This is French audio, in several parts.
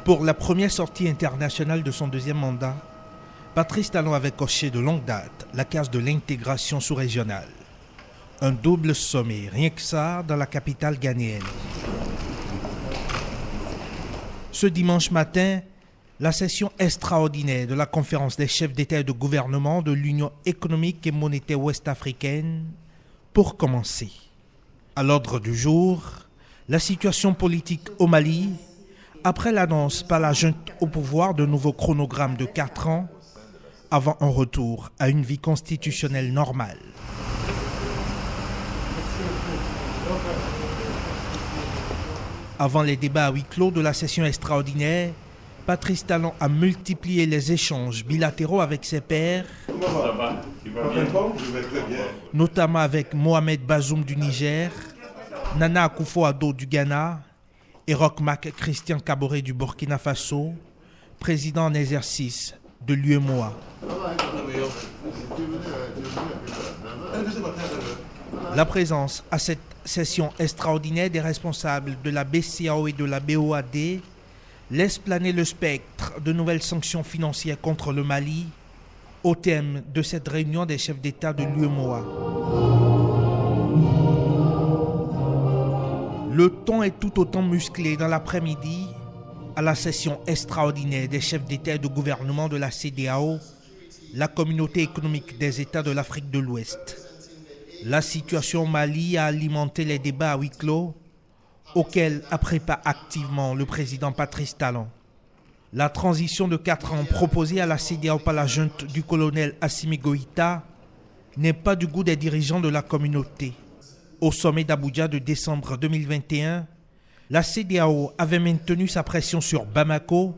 Pour la première sortie internationale de son deuxième mandat, Patrice Talon avait coché de longue date la case de l'intégration sous-régionale. Un double sommet, rien que ça, dans la capitale ghanéenne. Ce dimanche matin, la session extraordinaire de la conférence des chefs d'État et de gouvernement de l'Union économique et monétaire ouest-africaine pour commencer. À l'ordre du jour, la situation politique au Mali, après l'annonce par la junte au pouvoir de nouveaux chronogrammes de 4 ans, avant un retour à une vie constitutionnelle normale. Avant les débats à huis clos de la session extraordinaire, Patrice Talon a multiplié les échanges bilatéraux avec ses pairs, notamment avec Mohamed Bazoum du Niger, Nana Akufo-Addo du Ghana et Roch Marc Christian Kaboré du Burkina Faso, président en exercice de l'UEMOA. La présence à cette session extraordinaire des responsables de la BCEAO et de la BOAD laisse planer le spectre de nouvelles sanctions financières contre le Mali au thème de cette réunion des chefs d'État de l'UEMOA. Le ton est tout autant musclé dans l'après-midi à la session extraordinaire des chefs d'État et de gouvernement de la CEDEAO, la communauté économique des États de l'Afrique de l'Ouest. La situation au Mali a alimenté les débats à huis clos, auxquels a pris part activement le président Patrice Talon. La transition de 4 ans proposée à la CEDEAO par la junte du colonel Assimi Goïta n'est pas du goût des dirigeants de la communauté. Au sommet d'Abuja de décembre 2021, la CEDEAO avait maintenu sa pression sur Bamako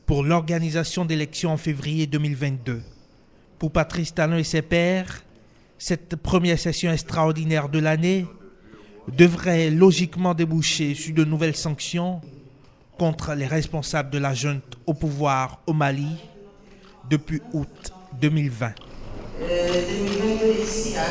pour l'organisation d'élections en février 2022. Pour Patrice Talon et ses pairs, cette première session extraordinaire de l'année devrait logiquement déboucher sur de nouvelles sanctions contre les responsables de la junte au pouvoir au Mali depuis août 2020.